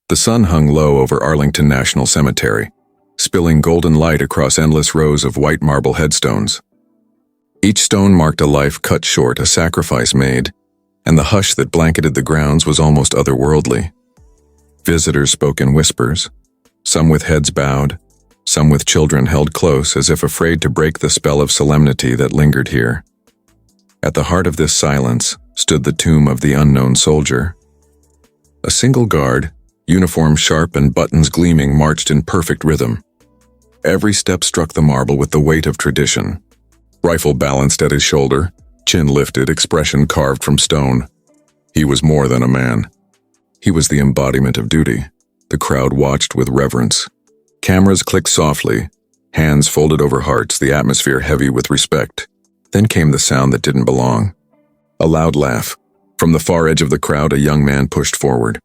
The sun hung low over Arlington National Cemetery, spilling golden light across endless rows of white marble headstones. Each stone marked a life cut short, a sacrifice made, and the hush that blanketed the grounds was almost otherworldly. Visitors spoke in whispers, some with heads bowed, some with children held close as if afraid to break the spell of solemnity that lingered here. At the heart of this silence stood the tomb of the unknown soldier. A single guard, uniform sharp and buttons gleaming, marched in perfect rhythm. Every step struck the marble with the weight of tradition. Rifle balanced at his shoulder, chin lifted, expression carved from stone. He was more than a man. He was the embodiment of duty. The crowd watched with reverence. Cameras clicked softly, hands folded over hearts, the atmosphere heavy with respect. Then came the sound that didn't belong. A loud laugh. From the far edge of the crowd, a young man pushed forward.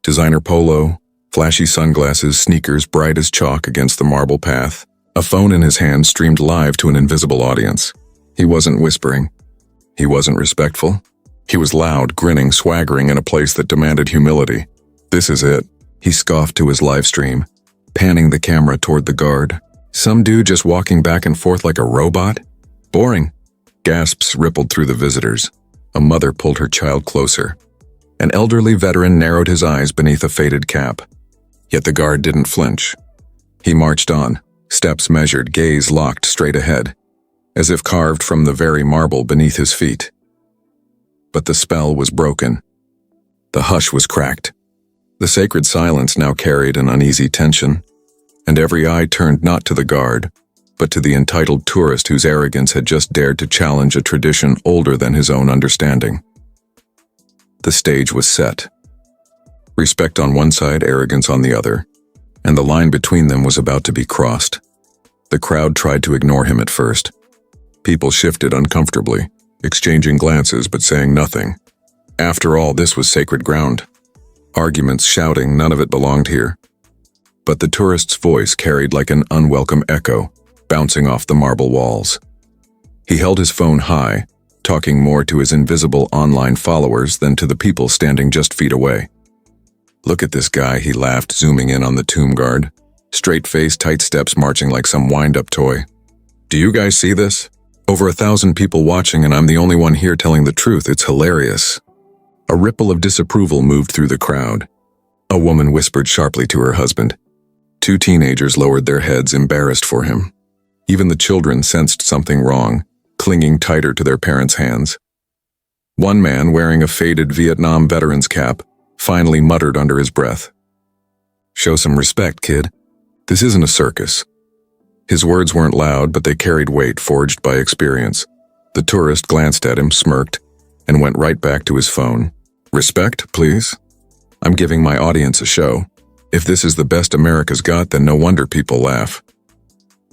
Designer polo, flashy sunglasses, sneakers bright as chalk against the marble path. A phone in his hand streamed live to an invisible audience. He wasn't whispering. He wasn't respectful. He was loud, grinning, swaggering in a place that demanded humility. "This is it," he scoffed to his live stream, panning the camera toward the guard. "Some dude just walking back and forth like a robot? Boring." Gasps rippled through the visitors. A mother pulled her child closer. An elderly veteran narrowed his eyes beneath a faded cap. Yet the guard didn't flinch. He marched on, steps measured, gaze locked straight ahead, as if carved from the very marble beneath his feet. But the spell was broken. The hush was cracked. The sacred silence now carried an uneasy tension, and every eye turned not to the guard, but to the entitled tourist whose arrogance had just dared to challenge a tradition older than his own understanding. The stage was set. Respect on one side, arrogance on the other, and the line between them was about to be crossed. The crowd tried to ignore him at first. People shifted uncomfortably, exchanging glances but saying nothing. After all, this was sacred ground. Arguments, shouting, none of it belonged here. But the tourist's voice carried like an unwelcome echo, bouncing off the marble walls. He held his phone high, talking more to his invisible online followers than to the people standing just feet away. "Look at this guy," he laughed, zooming in on the tomb guard. Straight face, tight steps, marching like some wind-up toy. "Do you guys see this? Over 1,000 people watching, and I'm the only one here telling the truth. It's hilarious." A ripple of disapproval moved through the crowd. A woman whispered sharply to her husband. Two teenagers lowered their heads, embarrassed for him. Even the children sensed something wrong, clinging tighter to their parents' hands. One man, wearing a faded Vietnam veteran's cap, finally muttered under his breath, "Show some respect, kid. This isn't a circus." His words weren't loud, but they carried weight forged by experience. The tourist glanced at him, smirked, and went right back to his phone. "Respect, please? I'm giving my audience a show. If this is the best America's got, then no wonder people laugh."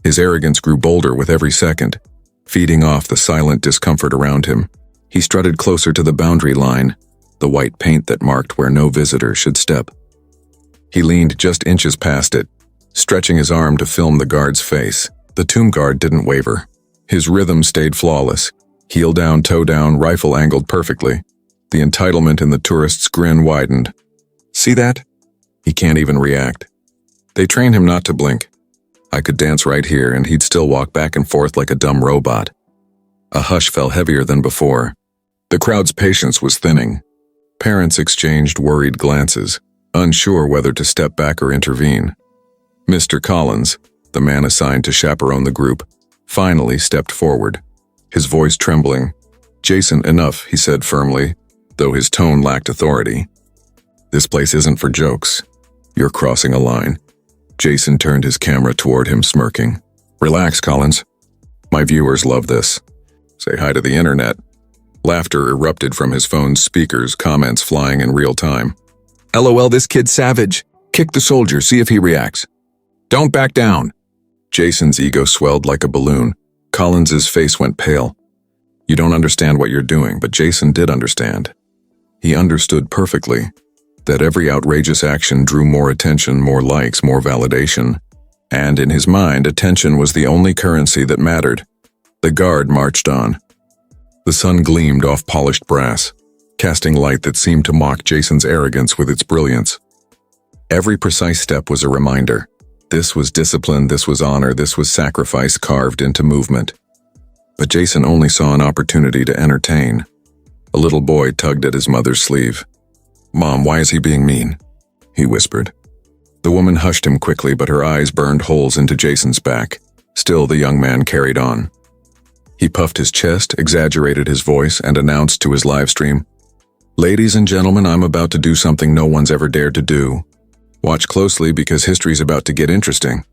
His arrogance grew bolder with every second, feeding off the silent discomfort around him. He strutted closer to the boundary line, the white paint that marked where no visitor should step. He leaned just inches past it, stretching his arm to film the guard's face. The tomb guard didn't waver. His rhythm stayed flawless, heel down, toe down, rifle angled perfectly. The entitlement in the tourist's grin widened. "See that? He can't even react. They train him not to blink. I could dance right here and he'd still walk back and forth like a dumb robot." A hush fell heavier than before. The crowd's patience was thinning. Parents exchanged worried glances, unsure whether to step back or intervene. Mr. Collins, the man assigned to chaperone the group, finally stepped forward, his voice trembling. "Jason, enough," he said firmly, though his tone lacked authority. "This place isn't for jokes. You're crossing a line." Jason turned his camera toward him, smirking. "Relax, Collins. My viewers love this. Say hi to the internet." Laughter erupted from his phone's speakers, comments flying in real time. "LOL, this kid's savage. Kick the soldier, see if he reacts. Don't back down." Jason's ego swelled like a balloon. Collins's face went pale. "You don't understand what you're doing," but Jason did understand. He understood perfectly that every outrageous action drew more attention, more likes, more validation. And in his mind, attention was the only currency that mattered. The guard marched on. The sun gleamed off polished brass, casting light that seemed to mock Jason's arrogance with its brilliance. Every precise step was a reminder. This was discipline, this was honor, this was sacrifice carved into movement. But Jason only saw an opportunity to entertain. A little boy tugged at his mother's sleeve. "Mom, why is he being mean?" he whispered. The woman hushed him quickly, but her eyes burned holes into Jason's back. Still, the young man carried on. He puffed his chest, exaggerated his voice, and announced to his live stream, "Ladies and gentlemen, I'm about to do something no one's ever dared to do. Watch closely because history's about to get interesting."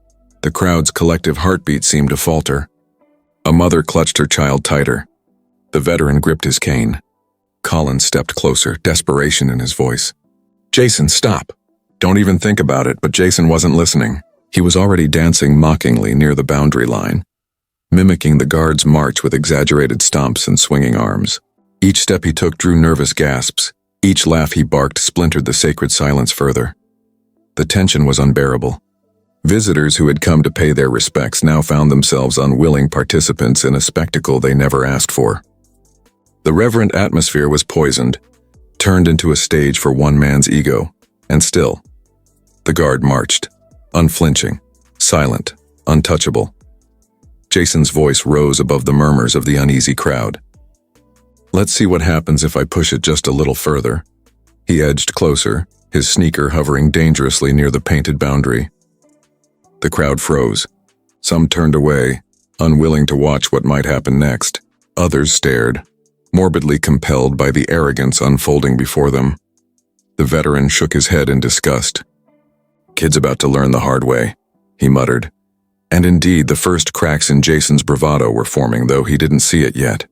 The crowd's collective heartbeat seemed to falter. A mother clutched her child tighter. The veteran gripped his cane. Collins stepped closer, desperation in his voice. "Jason, stop. Don't even think about it," but Jason wasn't listening. He was already dancing mockingly near the boundary line, mimicking the guards' march with exaggerated stomps and swinging arms. Each step he took drew nervous gasps. Each laugh he barked splintered the sacred silence further. The tension was unbearable. Visitors who had come to pay their respects now found themselves unwilling participants in a spectacle they never asked for. The reverent atmosphere was poisoned, turned into a stage for one man's ego, and still, the guard marched, unflinching, silent, untouchable. Jason's voice rose above the murmurs of the uneasy crowd. "Let's see what happens if I push it just a little further." He edged closer, his sneaker hovering dangerously near the painted boundary. The crowd froze. Some turned away, unwilling to watch what might happen next. Others stared, morbidly compelled by the arrogance unfolding before them. The veteran shook his head in disgust. "Kid's about to learn the hard way," he muttered. And indeed, the first cracks in Jason's bravado were forming, though he didn't see it yet.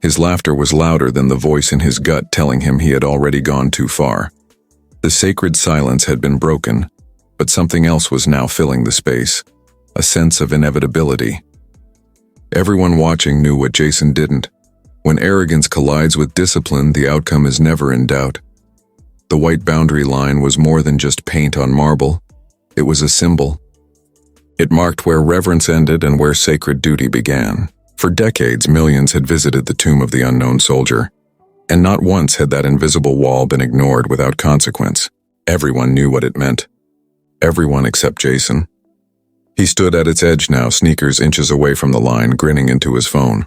His laughter was louder than the voice in his gut telling him he had already gone too far. The sacred silence had been broken, but something else was now filling the space, a sense of inevitability. Everyone watching knew what Jason didn't. When arrogance collides with discipline, the outcome is never in doubt. The white boundary line was more than just paint on marble. It was a symbol. It marked where reverence ended and where sacred duty began. For decades, millions had visited the tomb of the unknown soldier, and not once had that invisible wall been ignored without consequence. Everyone knew what it meant. Everyone except Jason. He stood at its edge now, sneakers inches away from the line, grinning into his phone.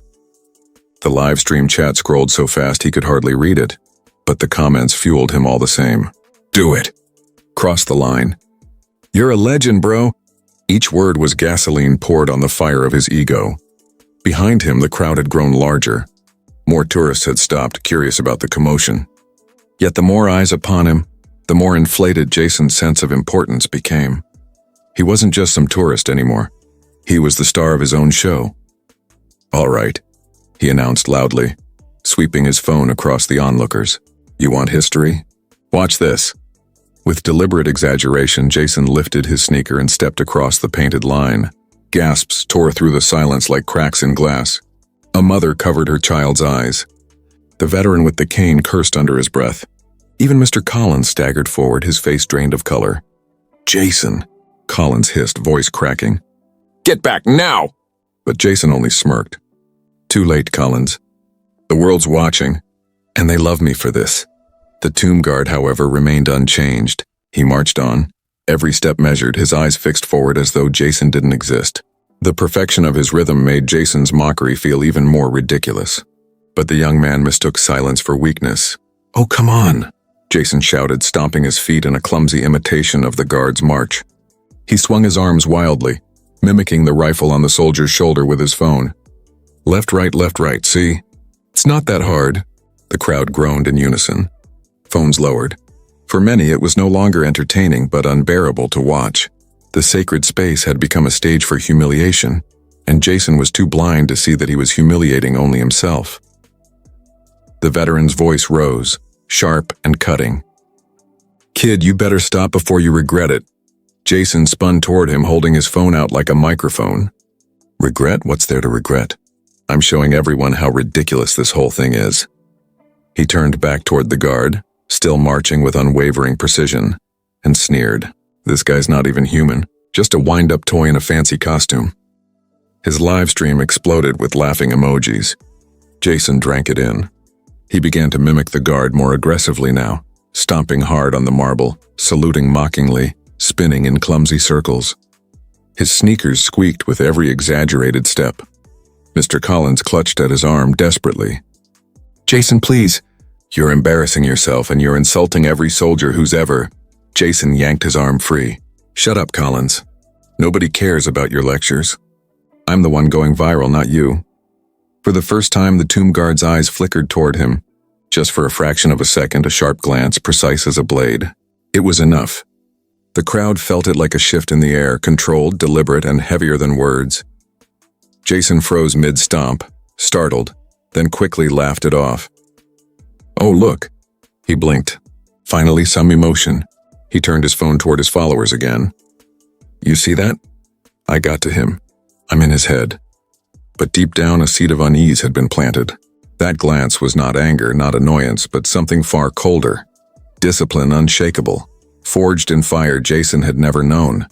The live stream chat scrolled so fast he could hardly read it, but the comments fueled him all the same. "Do it. Cross the line. You're a legend, bro." Each word was gasoline poured on the fire of his ego. Behind him, the crowd had grown larger. More tourists had stopped, curious about the commotion. Yet the more eyes upon him, the more inflated Jason's sense of importance became. He wasn't just some tourist anymore. He was the star of his own show. "All right," he announced loudly, sweeping his phone across the onlookers. "You want history? Watch this." With deliberate exaggeration, Jason lifted his sneaker and stepped across the painted line. Gasps tore through the silence like cracks in glass. A mother covered her child's eyes. The veteran with the cane cursed under his breath. Even Mr. Collins staggered forward, his face drained of color. "Jason," Collins hissed, voice cracking. "Get back now!" But Jason only smirked. "Too late, Collins. The world's watching, and they love me for this." The tomb guard, however, remained unchanged. He marched on, every step measured, his eyes fixed forward as though Jason didn't exist. The perfection of his rhythm made Jason's mockery feel even more ridiculous. But the young man mistook silence for weakness. "Oh, come on," Jason shouted, stomping his feet in a clumsy imitation of the guard's march. He swung his arms wildly, mimicking the rifle on the soldier's shoulder with his phone. Left, right, see? It's not that hard." The crowd groaned in unison. Phones lowered. For many, it was no longer entertaining but unbearable to watch. The sacred space had become a stage for humiliation, and Jason was too blind to see that he was humiliating only himself. The veteran's voice rose, sharp and cutting. "Kid, you better stop before you regret it." Jason spun toward him, holding his phone out like a microphone. "Regret? What's there to regret? I'm showing everyone how ridiculous this whole thing is." He turned back toward the guard, still marching with unwavering precision, and sneered. "This guy's not even human, just a wind-up toy in a fancy costume." His live stream exploded with laughing emojis. Jason drank it in. He began to mimic the guard more aggressively now, stomping hard on the marble, saluting mockingly, spinning in clumsy circles. His sneakers squeaked with every exaggerated step. Mr. Collins clutched at his arm desperately. "Jason, please. You're embarrassing yourself and you're insulting every soldier who's ever—" Jason yanked his arm free. "Shut up, Collins. Nobody cares about your lectures. I'm the one going viral, not you." For the first time, the tomb guard's eyes flickered toward him. Just for a fraction of a second, a sharp glance, precise as a blade. It was enough. The crowd felt it like a shift in the air, controlled, deliberate, and heavier than words. Jason froze mid-stomp, startled, then quickly laughed it off. "Oh, look." He blinked. Finally, some emotion. He turned his phone toward his followers again. "You see that? I got to him. I'm in his head." But deep down, a seed of unease had been planted. That glance was not anger, not annoyance, but something far colder. Discipline unshakable, forged in fire Jason had never known.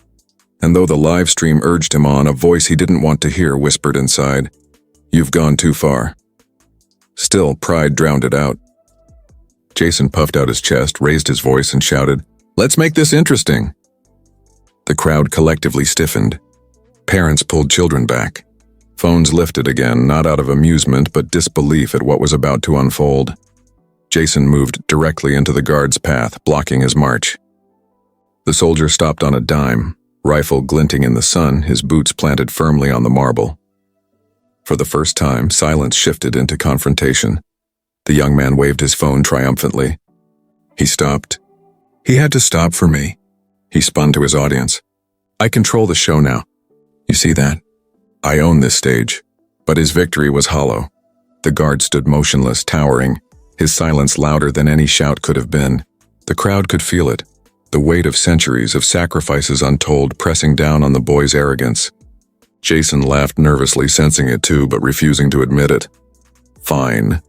And though the live stream urged him on, a voice he didn't want to hear whispered inside, "You've gone too far." Still, pride drowned it out. Jason puffed out his chest, raised his voice, and shouted, "Let's make this interesting." The crowd collectively stiffened. Parents pulled children back. Phones lifted again, not out of amusement but disbelief at what was about to unfold. Jason moved directly into the guard's path, blocking his march. The soldier stopped on a dime, rifle glinting in the sun, his boots planted firmly on the marble. For the first time, silence shifted into confrontation. The young man waved his phone triumphantly. He stopped. "He had to stop for me." He spun to his audience. "I control the show now. You see that? I own this stage." But his victory was hollow. The guard stood motionless, towering, his silence louder than any shout could have been. The crowd could feel it, the weight of centuries of sacrifices untold pressing down on the boy's arrogance. Jason laughed nervously, sensing it too, but refusing to admit it. "Fine,"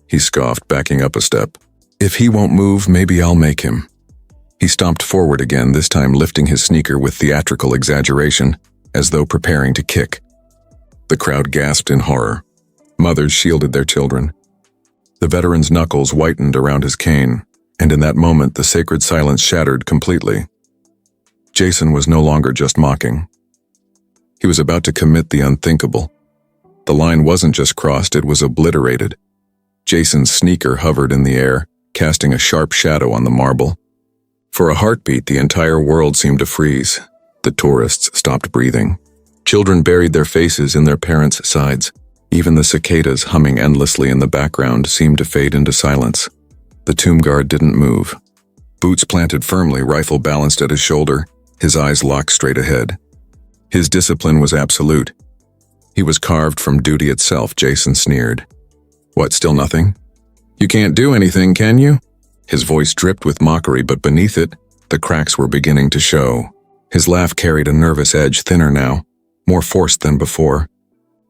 he scoffed, backing up a step. "If he won't move, maybe I'll make him." He stomped forward again, this time lifting his sneaker with theatrical exaggeration, as though preparing to kick. The crowd gasped in horror. Mothers shielded their children. The veteran's knuckles whitened around his cane, and in that moment the sacred silence shattered completely. Jason was no longer just mocking. He was about to commit the unthinkable. The line wasn't just crossed, it was obliterated. Jason's sneaker hovered in the air, casting a sharp shadow on the marble. For a heartbeat, the entire world seemed to freeze. The tourists stopped breathing. Children buried their faces in their parents' sides. Even the cicadas humming endlessly in the background seemed to fade into silence. The tomb guard didn't move. Boots planted firmly, rifle balanced at his shoulder, his eyes locked straight ahead. His discipline was absolute. He was carved from duty itself, Jason sneered. "What, still nothing? You can't do anything, can you?" His voice dripped with mockery, but beneath it, the cracks were beginning to show. His laugh carried a nervous edge, thinner now, more forced than before.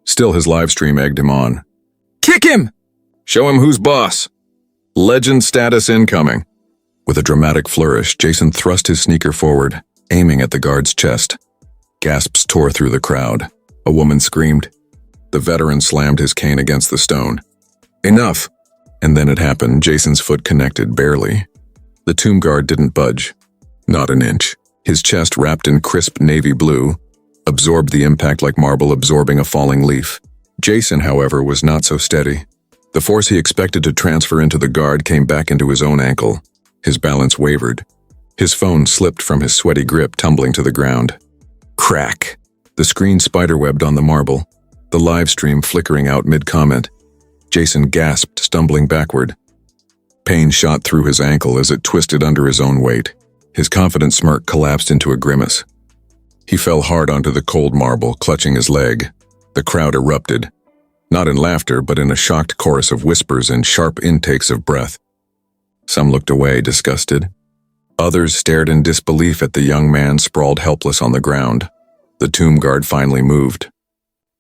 Still, his live stream egged him on. "Kick him! Show him who's boss! Legend status incoming!" With a dramatic flourish, Jason thrust his sneaker forward, aiming at the guard's chest. Gasps tore through the crowd. A woman screamed. The veteran slammed his cane against the stone. "Enough!" And then it happened. Jason's foot connected, barely. The tomb guard didn't budge. Not an inch. His chest, wrapped in crisp navy blue, absorbed the impact like marble absorbing a falling leaf. Jason, however, was not so steady. The force he expected to transfer into the guard came back into his own ankle. His balance wavered. His phone slipped from his sweaty grip, tumbling to the ground. Crack! The screen spiderwebbed on the marble, the live stream flickering out mid-comment. Jason gasped, stumbling backward. Pain shot through his ankle as it twisted under his own weight. His confident smirk collapsed into a grimace. He fell hard onto the cold marble, clutching his leg. The crowd erupted, not in laughter, but in a shocked chorus of whispers and sharp intakes of breath. Some looked away, disgusted. Others stared in disbelief at the young man sprawled helpless on the ground. The tomb guard finally moved.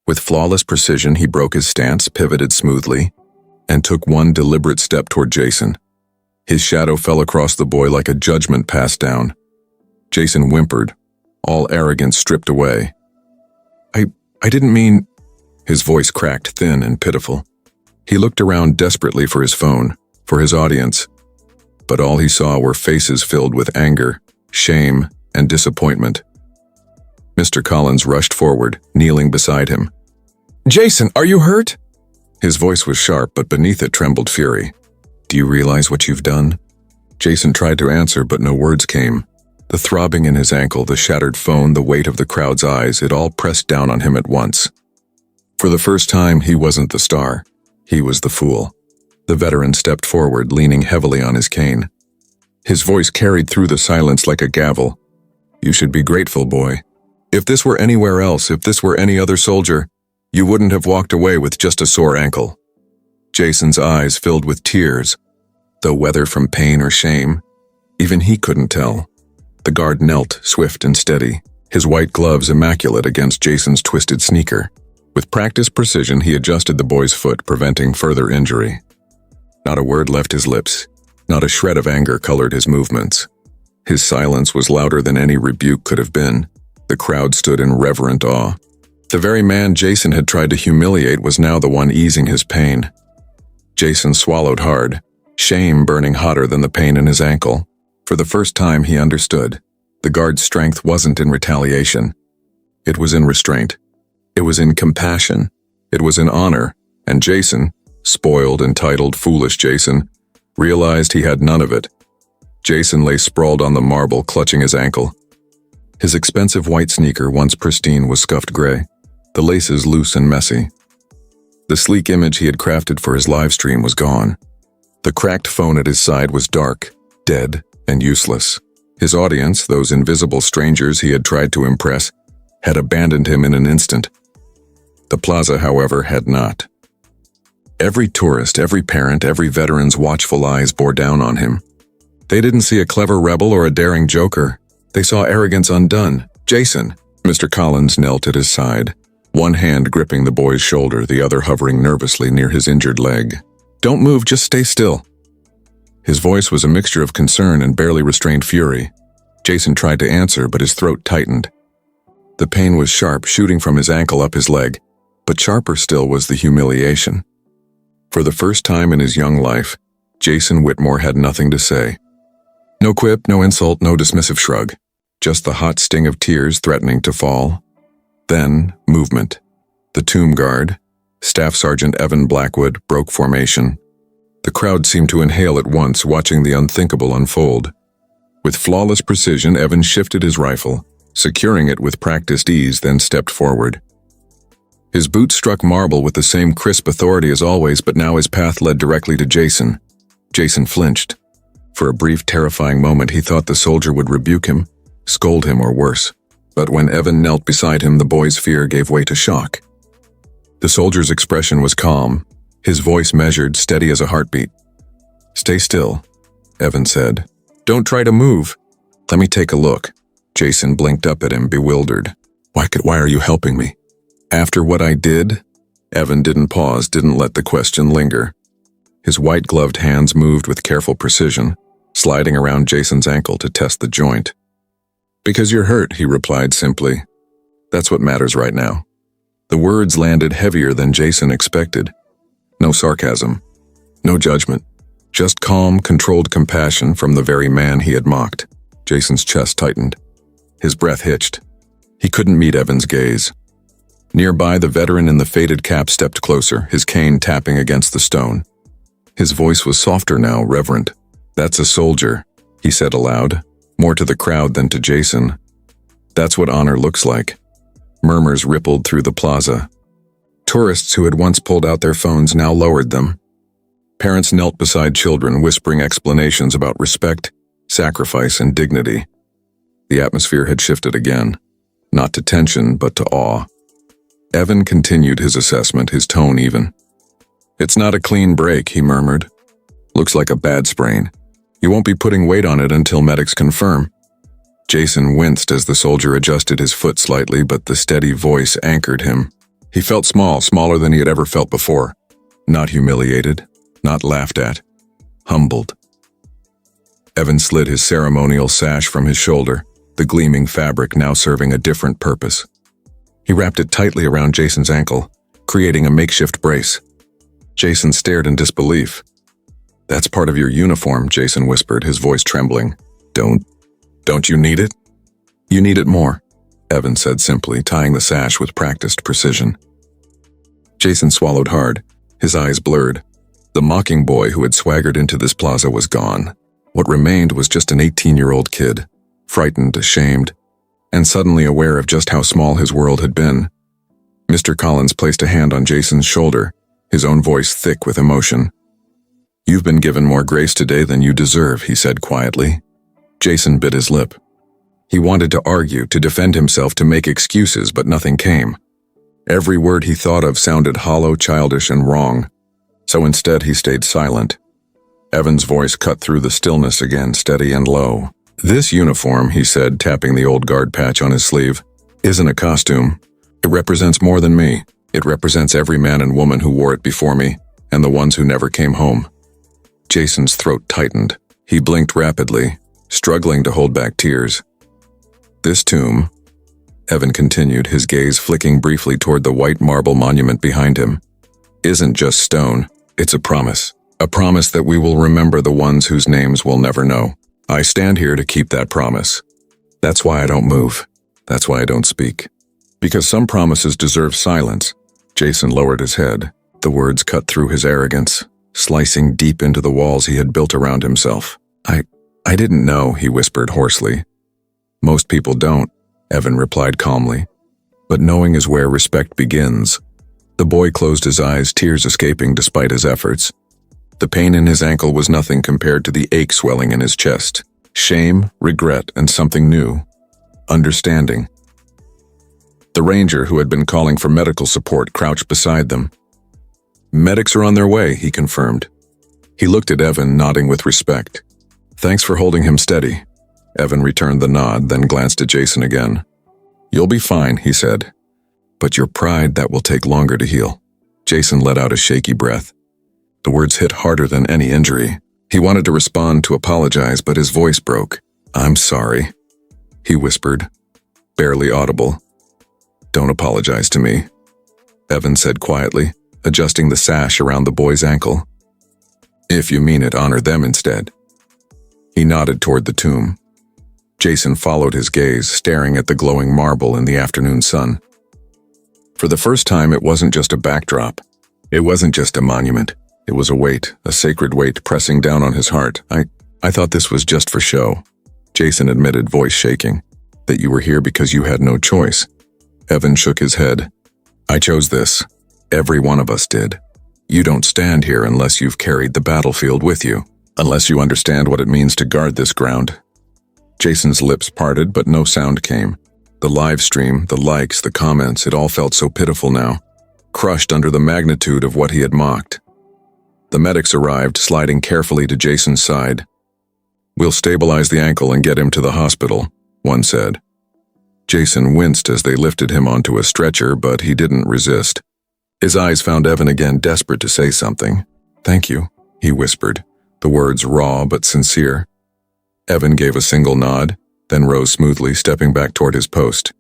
With flawless precision, he broke his stance, pivoted smoothly, and took one deliberate step toward Jason. His shadow fell across the boy like a judgment passed down. Jason whimpered, all arrogance stripped away. I didn't mean—" His voice cracked, thin and pitiful. He looked around desperately for his phone, for his audience. but all he saw were faces filled with anger, shame, and disappointment. Mr. Collins rushed forward, kneeling beside him. "Jason, are you hurt?" His voice was sharp, but beneath it trembled fury. "Do you realize what you've done?" Jason tried to answer, but no words came. The throbbing in his ankle, the shattered phone, the weight of the crowd's eyes, it all pressed down on him at once. For the first time, he wasn't the star. He was the fool. The veteran stepped forward, leaning heavily on his cane. His voice carried through the silence like a gavel. "You should be grateful, boy. If this were anywhere else, if this were any other soldier, you wouldn't have walked away with just a sore ankle." Jason's eyes filled with tears, though whether from pain or shame, even he couldn't tell. The guard knelt, swift and steady, his white gloves immaculate against Jason's twisted sneaker. With practiced precision, he adjusted the boy's foot, preventing further injury. Not a word left his lips. Not a shred of anger colored his movements. His silence was louder than any rebuke could have been. The crowd stood in reverent awe. The very man Jason had tried to humiliate was now the one easing his pain. Jason swallowed hard, shame burning hotter than the pain in his ankle. For the first time, he understood. The guard's strength wasn't in retaliation. It was in restraint. It was in compassion. It was in honor. And Jason, spoiled, entitled, foolish Jason, realized he had none of it. Jason lay sprawled on the marble, clutching his ankle. His expensive white sneaker, once pristine, was scuffed gray, the laces loose and messy. The sleek image he had crafted for his live stream was gone. The cracked phone at his side was dark, dead, and useless. His audience, those invisible strangers he had tried to impress, had abandoned him in an instant. The plaza, however, had not. Every tourist, every parent, every veteran's watchful eyes bore down on him. They didn't see a clever rebel or a daring joker. They saw arrogance undone. "Jason." Mr. Collins knelt at his side, one hand gripping the boy's shoulder, the other hovering nervously near his injured leg. "Don't move, just stay still." His voice was a mixture of concern and barely restrained fury. Jason tried to answer, but his throat tightened. The pain was sharp, shooting from his ankle up his leg, but sharper still was the humiliation. For the first time in his young life, Jason Whitmore had nothing to say. No quip, no insult, no dismissive shrug. Just the hot sting of tears threatening to fall. Then, movement. The tomb guard, Staff Sergeant Evan Blackwood, broke formation. The crowd seemed to inhale at once, watching the unthinkable unfold. With flawless precision, Evan shifted his rifle, securing it with practiced ease, then stepped forward. His boots struck marble with the same crisp authority as always, but now his path led directly to Jason. Jason flinched. For a brief, terrifying moment, he thought the soldier would rebuke him, scold him, or worse. But when Evan knelt beside him, the boy's fear gave way to shock. The soldier's expression was calm, his voice measured, steady as a heartbeat. "Stay still," Evan said. "Don't try to move." "Let me take a look." Jason blinked up at him, bewildered. Why are you helping me?" "After what I did?" Evan didn't pause, didn't let the question linger. His white-gloved hands moved with careful precision, sliding around Jason's ankle to test the joint. "Because you're hurt," he replied simply. "That's what matters right now." The words landed heavier than Jason expected. No sarcasm, no judgment, just calm, controlled compassion from the very man he had mocked. Jason's chest tightened. His breath hitched. He couldn't meet Evan's gaze. Nearby, the veteran in the faded cap stepped closer, his cane tapping against the stone. His voice was softer now, reverent. "That's a soldier," he said aloud, more to the crowd than to Jason. "That's what honor looks like." Murmurs rippled through the plaza. Tourists who had once pulled out their phones now lowered them. Parents knelt beside children, whispering explanations about respect, sacrifice, and dignity. The atmosphere had shifted again, not to tension, but to awe. Evan continued his assessment, his tone even. "It's not a clean break," he murmured. "Looks like a bad sprain. You won't be putting weight on it until medics confirm." Jason winced as the soldier adjusted his foot slightly, but the steady voice anchored him. He felt small, smaller than he had ever felt before. Not humiliated, not laughed at, humbled. Evan slid his ceremonial sash from his shoulder, the gleaming fabric now serving a different purpose. He wrapped it tightly around Jason's ankle, creating a makeshift brace. Jason stared in disbelief. That's part of your uniform, Jason whispered, his voice trembling. Don't you need it? You need it more, Evan said simply, tying the sash with practiced precision. Jason swallowed hard, his eyes blurred. The mocking boy who had swaggered into this plaza was gone. What remained was just an 18-year-old kid, frightened, ashamed, and suddenly aware of just how small his world had been. Mr. Collins placed a hand on Jason's shoulder, his own voice thick with emotion. You've been given more grace today than you deserve, he said quietly. Jason bit his lip. He wanted to argue, to defend himself, to make excuses, but nothing came. Every word he thought of sounded hollow, childish, and wrong. So instead he stayed silent. Evan's voice cut through the stillness again, steady and low. This uniform, he said, tapping the old guard patch on his sleeve, isn't a costume. It represents more than me. It represents every man and woman who wore it before me, and the ones who never came home. Jason's throat tightened. He blinked rapidly, struggling to hold back tears. This tomb, Evan continued, his gaze flicking briefly toward the white marble monument behind him, isn't just stone, it's a promise. A promise that we will remember the ones whose names we'll never know. I stand here to keep that promise. That's why I don't move. That's why I don't speak. Because some promises deserve silence. Jason lowered his head. The words cut through his arrogance, slicing deep into the walls he had built around himself. I didn't know, he whispered hoarsely. Most people don't, Evan replied calmly. But knowing is where respect begins. The boy closed his eyes, tears escaping despite his efforts. The pain in his ankle was nothing compared to the ache swelling in his chest. Shame, regret, and something new. Understanding. The ranger, who had been calling for medical support, crouched beside them. Medics are on their way, he confirmed. He looked at Evan, nodding with respect. Thanks for holding him steady. Evan returned the nod, then glanced at Jason again. You'll be fine, he said. But your pride, that will take longer to heal. Jason let out a shaky breath. The words hit harder than any injury. He wanted to respond, to apologize, but his voice broke. I'm sorry, he whispered, barely audible. Don't apologize to me, Evan said quietly, adjusting the sash around the boy's ankle. If you mean it, honor them instead. He nodded toward the tomb. Jason followed his gaze, staring at the glowing marble in the afternoon sun. For the first time, it wasn't just a backdrop. It wasn't just a monument. It was a weight, a sacred weight pressing down on his heart. I thought this was just for show, Jason admitted, voice shaking. That you were here because you had no choice. Evan shook his head. I chose this. Every one of us did. You don't stand here unless you've carried the battlefield with you, unless you understand what it means to guard this ground. Jason's lips parted, but no sound came. The live stream, the likes, the comments, it all felt so pitiful now, crushed under the magnitude of what he had mocked. The medics arrived, sliding carefully to Jason's side. We'll stabilize the ankle and get him to the hospital, one said. Jason winced as they lifted him onto a stretcher, but he didn't resist. His eyes found Evan again, desperate to say something. Thank you, he whispered, the words raw but sincere. Evan gave a single nod, then rose smoothly, stepping back toward his post.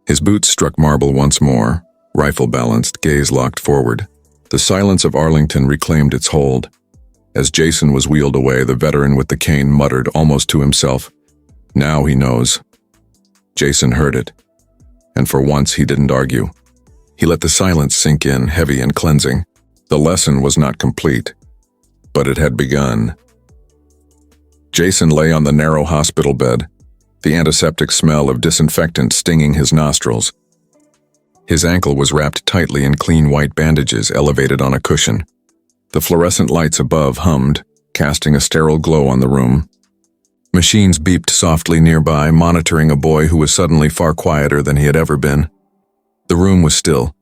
His boots struck marble once more, rifle balanced, gaze locked forward. The silence of Arlington reclaimed its hold. As Jason was wheeled away, the veteran with the cane muttered almost to himself, Now he knows. Jason heard it, and for once he didn't argue. He let the silence sink in, heavy and cleansing. The lesson was not complete, but it had begun. Jason lay on the narrow hospital bed, the antiseptic smell of disinfectant stinging his nostrils. His ankle was wrapped tightly in clean white bandages elevated on a cushion. The fluorescent lights above hummed, casting a sterile glow on the room. Machines beeped softly nearby, monitoring a boy who was suddenly far quieter than he had ever been. The room was still,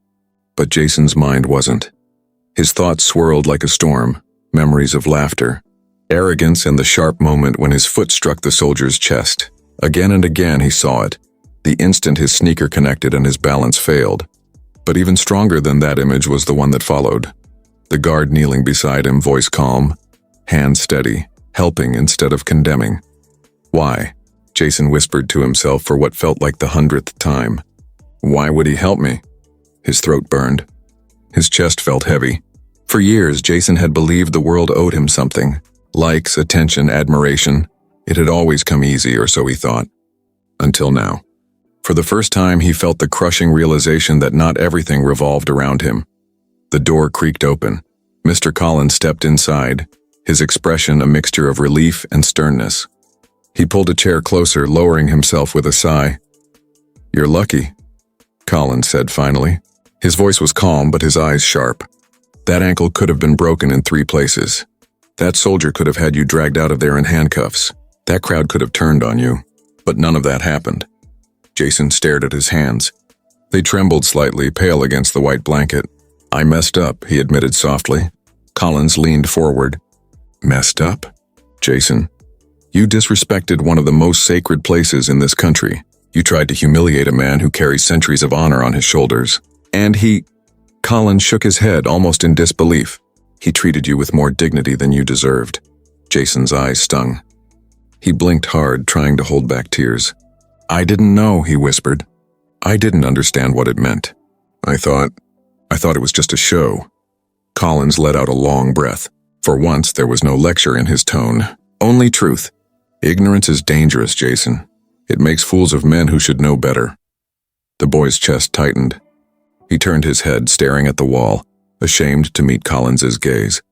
but Jason's mind wasn't. His thoughts swirled like a storm, memories of laughter, arrogance, and the sharp moment when his foot struck the soldier's chest. Again and again he saw it, the instant his sneaker connected and his balance failed. But even stronger than that image was the one that followed. The guard kneeling beside him, voice calm, hands steady, helping instead of condemning. Why? Jason whispered to himself for what felt like the 100th time. Why would he help me? His throat burned. His chest felt heavy. For years, Jason had believed the world owed him something. Likes, attention, admiration. It had always come easy, or so he thought. Until now. For the first time, he felt the crushing realization that not everything revolved around him. The door creaked open. Mr. Collins stepped inside, his expression a mixture of relief and sternness. He pulled a chair closer, lowering himself with a sigh. "You're lucky," Collins said finally. His voice was calm, but his eyes sharp. "That ankle could have been broken in 3 places. That soldier could have had you dragged out of there in handcuffs. That crowd could have turned on you. But none of that happened." Jason stared at his hands. They trembled slightly, pale against the white blanket. "I messed up," he admitted softly. Collins leaned forward. "Messed up? Jason, you disrespected one of the most sacred places in this country. You tried to humiliate a man who carries centuries of honor on his shoulders. And he—" Collins shook his head, almost in disbelief. "He treated you with more dignity than you deserved." Jason's eyes stung. He blinked hard, trying to hold back tears. "I didn't know," he whispered. "I didn't understand what it meant. I thought it was just a show." Collins let out a long breath. For once, there was no lecture in his tone, only truth. "Ignorance is dangerous, Jason. It makes fools of men who should know better." The boy's chest tightened. He turned his head, staring at the wall, ashamed to meet Collins's gaze.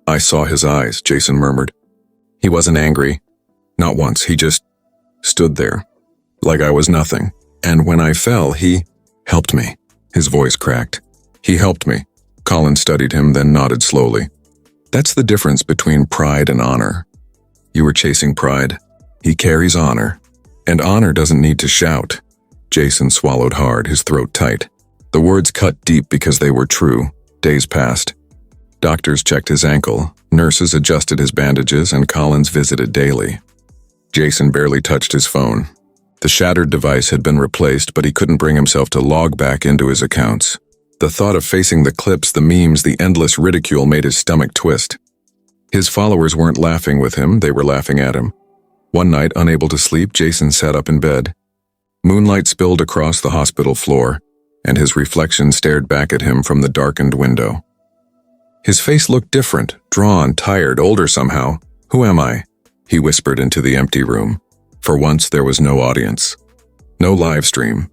"I saw his eyes," Jason murmured. He wasn't angry. Not once. He just stood there, like I was nothing. "And when I fell, he helped me." His voice cracked. "He helped me." Collins studied him, then nodded slowly. "That's the difference between pride and honor. You were chasing pride. He carries honor. And honor doesn't need to shout." Jason swallowed hard, his throat tight. The words cut deep because they were true. Days passed. Doctors checked his ankle, nurses adjusted his bandages, and Collins visited daily. Jason barely touched his phone. The shattered device had been replaced, but he couldn't bring himself to log back into his accounts. The thought of facing the clips, the memes, the endless ridicule made his stomach twist. His followers weren't laughing with him, they were laughing at him. One night, unable to sleep, Jason sat up in bed. Moonlight spilled across the hospital floor, and his reflection stared back at him from the darkened window. His face looked different, drawn, tired, older somehow. "Who am I?" he whispered into the empty room. For once, there was no audience. No live stream.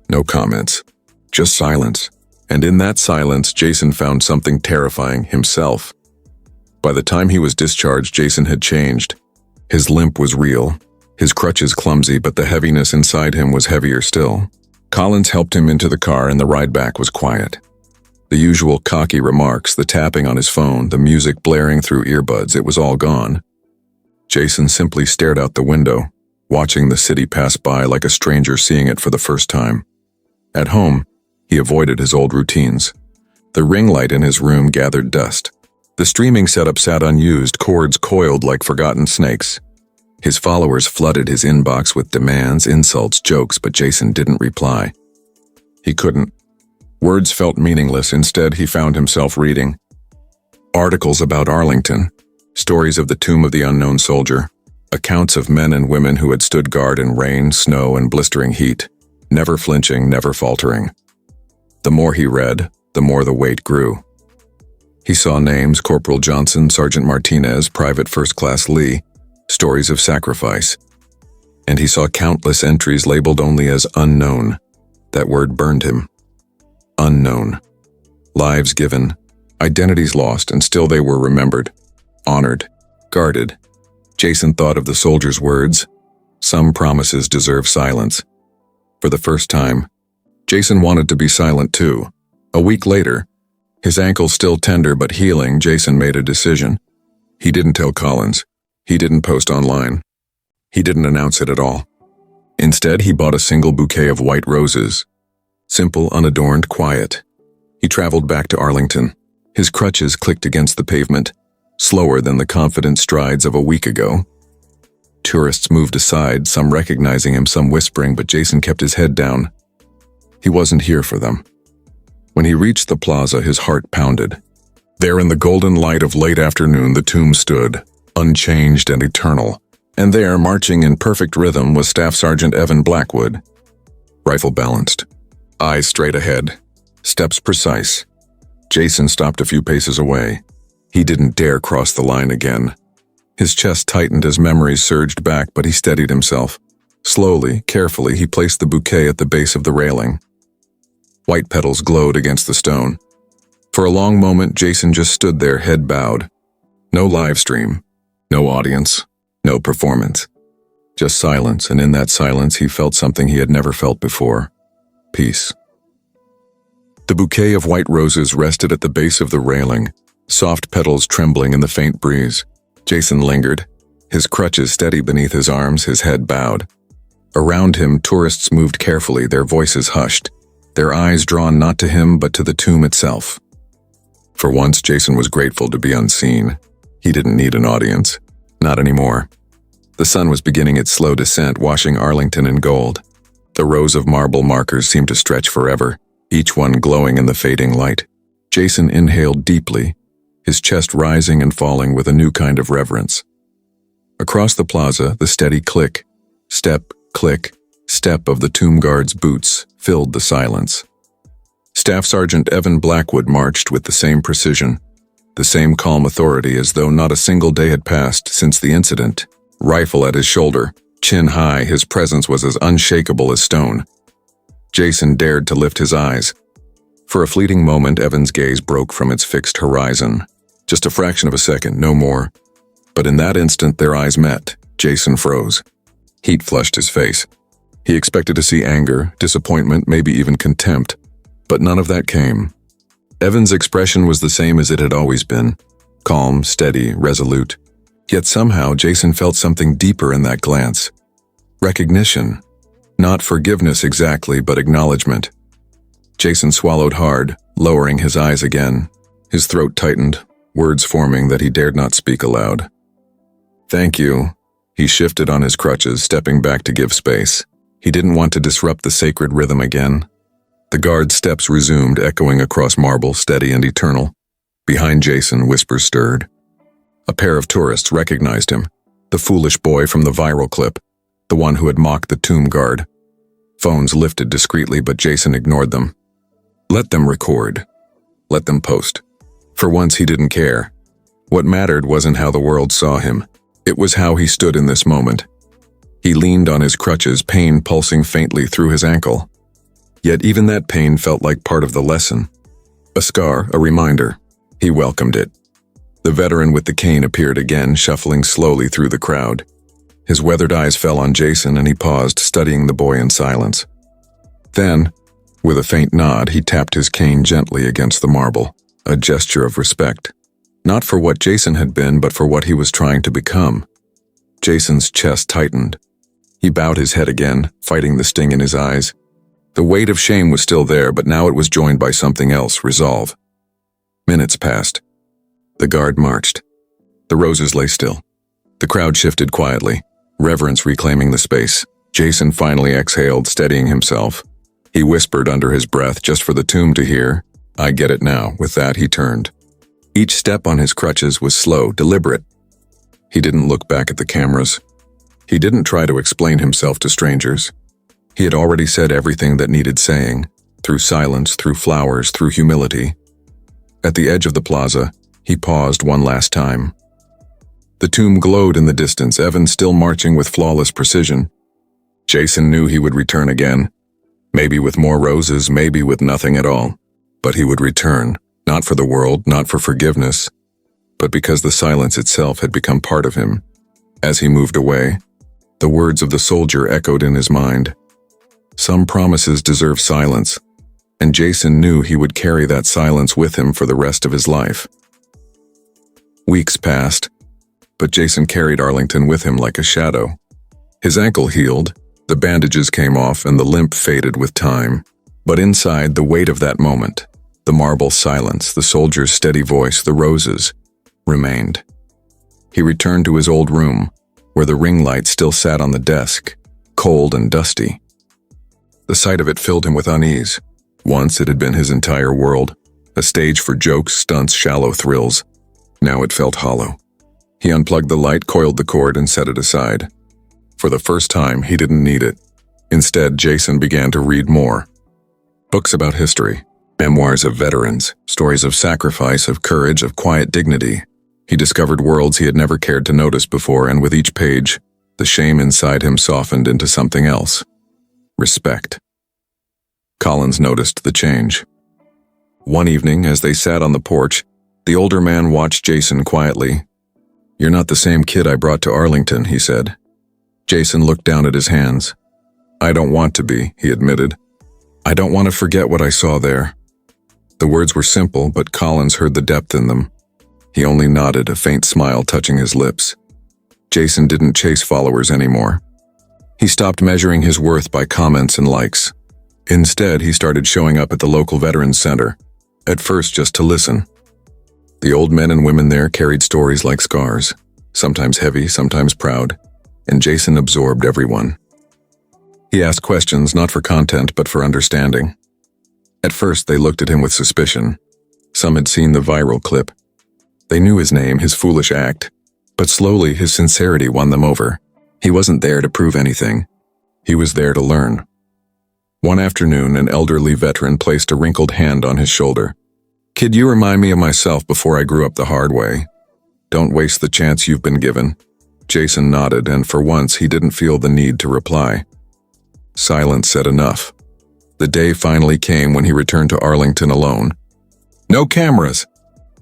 No comments. Just silence. And in that silence, Jason found something terrifying, himself. By the time he was discharged, Jason had changed. His limp was real, his crutches clumsy, but the heaviness inside him was heavier still. Collins helped him into the car, and the ride back was quiet. The usual cocky remarks, the tapping on his phone, the music blaring through earbuds, it was all gone. Jason simply stared out the window, watching the city pass by like a stranger seeing it for the first time. At home, he avoided his old routines. The ring light in his room gathered dust. The streaming setup sat unused, cords coiled like forgotten snakes. His followers flooded his inbox with demands, insults, jokes, but Jason didn't reply. He couldn't. Words felt meaningless. Instead, he found himself reading articles about Arlington, stories of the tomb of the unknown soldier, accounts of men and women who had stood guard in rain, snow, and blistering heat, never flinching, never faltering. The more he read, the more the weight grew. He saw names: Corporal Johnson, Sergeant Martinez, Private First Class Lee, stories of sacrifice. And he saw countless entries labeled only as unknown. That word burned him. Unknown. Lives given, identities lost, and still they were remembered, honored, guarded. Jason thought of the soldier's words. Some promises deserve silence. For the first time, Jason wanted to be silent too. A week later, his ankle still tender but healing, Jason made a decision. He didn't tell Collins. He didn't post online. He didn't announce it at all. Instead, he bought a single bouquet of white roses. Simple, unadorned, quiet. He traveled back to Arlington. His crutches clicked against the pavement, slower than the confident strides of a week ago. Tourists moved aside, some recognizing him, some whispering, but Jason kept his head down. He wasn't here for them. When he reached the plaza, his heart pounded. There in the golden light of late afternoon, the tomb stood, unchanged and eternal. And there, marching in perfect rhythm, was Staff Sergeant Evan Blackwood. Rifle balanced, eyes straight ahead, steps precise. Jason stopped a few paces away. He didn't dare cross the line again. His chest tightened as memories surged back, but he steadied himself. Slowly, carefully, he placed the bouquet at the base of the railing. White petals glowed against the stone. For a long moment, Jason just stood there, head bowed. No live stream, no audience, no performance. Just silence, and in that silence he felt something he had never felt before. Peace. The bouquet of white roses rested at the base of the railing, soft petals trembling in the faint breeze. Jason lingered, his crutches steady beneath his arms, his head bowed. Around him, tourists moved carefully, their voices hushed, their eyes drawn not to him but to the tomb itself. For once, Jason was grateful to be unseen. He didn't need an audience. Not anymore. The sun was beginning its slow descent, washing Arlington in gold. The rows of marble markers seemed to stretch forever, each one glowing in the fading light. Jason inhaled deeply, his chest rising and falling with a new kind of reverence. Across the plaza, the steady click, step, click, step of the tomb guard's boots filled the silence. Staff Sergeant Evan Blackwood marched with the same precision, the same calm authority, as though not a single day had passed since the incident. Rifle at his shoulder, chin high, his presence was as unshakable as stone. Jason dared to lift his eyes. For a fleeting moment, Evan's gaze broke from its fixed horizon. Just a fraction of a second, no more. But in that instant, their eyes met. Jason froze. Heat flushed his face. He expected to see anger, disappointment, maybe even contempt. But none of that came. Evan's expression was the same as it had always been. Calm, steady, resolute. Yet somehow Jason felt something deeper in that glance. Recognition. Not forgiveness exactly, but acknowledgement. Jason swallowed hard, lowering his eyes again. His throat tightened, words forming that he dared not speak aloud. "Thank you." He shifted on his crutches, stepping back to give space. He didn't want to disrupt the sacred rhythm again. The guard's steps resumed, echoing across marble, steady and eternal. Behind Jason, whispers stirred. A pair of tourists recognized him, the foolish boy from the viral clip, the one who had mocked the tomb guard. Phones lifted discreetly, but Jason ignored them. Let them record. Let them post. For once, he didn't care. What mattered wasn't how the world saw him. It was how he stood in this moment. He leaned on his crutches, pain pulsing faintly through his ankle. Yet even that pain felt like part of the lesson. A scar, a reminder. He welcomed it. The veteran with the cane appeared again, shuffling slowly through the crowd. His weathered eyes fell on Jason, and he paused, studying the boy in silence. Then, with a faint nod, he tapped his cane gently against the marble, a gesture of respect. Not for what Jason had been, but for what he was trying to become. Jason's chest tightened. He bowed his head again, fighting the sting in his eyes. The weight of shame was still there, but now it was joined by something else, resolve. Minutes passed. The guard marched. The roses lay still. The crowd shifted quietly, reverence reclaiming the space. Jason finally exhaled, steadying himself. He whispered under his breath, just for the tomb to hear, "I get it now." With that, he turned. Each step on his crutches was slow, deliberate. He didn't look back at the cameras. He didn't try to explain himself to strangers. He had already said everything that needed saying, through silence, through flowers, through humility. At the edge of the plaza, he paused one last time. The tomb glowed in the distance, Evan still marching with flawless precision. Jason knew he would return again. Maybe with more roses, maybe with nothing at all. But he would return, not for the world, not for forgiveness, but because the silence itself had become part of him. As he moved away, the words of the soldier echoed in his mind. Some promises deserve silence, and Jason knew he would carry that silence with him for the rest of his life. Weeks passed, but Jason carried Arlington with him like a shadow. His ankle healed, the bandages came off, and the limp faded with time. But inside, the weight of that moment, the marble silence, the soldier's steady voice, the roses, remained. He returned to his old room, where the ring light still sat on the desk, cold and dusty. The sight of it filled him with unease. Once it had been his entire world, a stage for jokes, stunts, shallow thrills. Now it felt hollow. He unplugged the light, coiled the cord, and set it aside. For the first time, he didn't need it. Instead, Jason began to read more. Books about history, Memoirs of veterans, stories of sacrifice, of courage, of quiet dignity. He discovered worlds he had never cared to notice before, and with each page, the shame inside him softened into something else. Respect. Collins noticed the change. One evening, as they sat on the porch, the older man watched Jason quietly. "You're not the same kid I brought to Arlington," he said. Jason looked down at his hands. "I don't want to be," he admitted. "I don't want to forget what I saw there." The words were simple, but Collins heard the depth in them. He only nodded, a faint smile touching his lips. Jason didn't chase followers anymore. He stopped measuring his worth by comments and likes. Instead, he started showing up at the local Veterans Center, at first just to listen. The old men and women there carried stories like scars, sometimes heavy, sometimes proud, and Jason absorbed everyone. He asked questions not for content but for understanding. At first, they looked at him with suspicion. Some had seen the viral clip. They knew his name, his foolish act, but slowly his sincerity won them over. He wasn't there to prove anything. He was there to learn. One afternoon, an elderly veteran placed a wrinkled hand on his shoulder. "Kid, you remind me of myself before I grew up the hard way. Don't waste the chance you've been given." Jason nodded, and for once he didn't feel the need to reply. Silence said enough. The day finally came when he returned to Arlington alone. No cameras.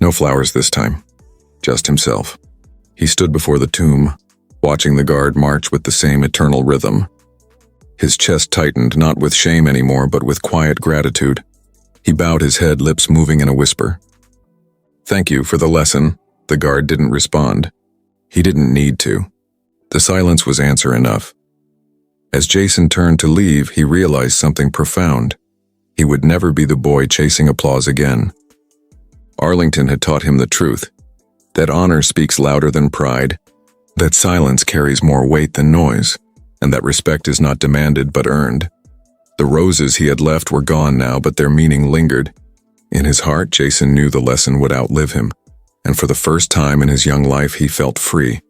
No flowers this time. Just himself. He stood before the tomb, watching the guard march with the same eternal rhythm. His chest tightened, not with shame anymore, but with quiet gratitude. He bowed his head, lips moving in a whisper. "Thank you for the lesson." The guard didn't respond. He didn't need to. The silence was answer enough. As Jason turned to leave, he realized something profound. He would never be the boy chasing applause again. Arlington had taught him the truth, that honor speaks louder than pride, that silence carries more weight than noise, and that respect is not demanded but earned. The roses he had left were gone now, but their meaning lingered. In his heart, Jason knew the lesson would outlive him, and for the first time in his young life, he felt free.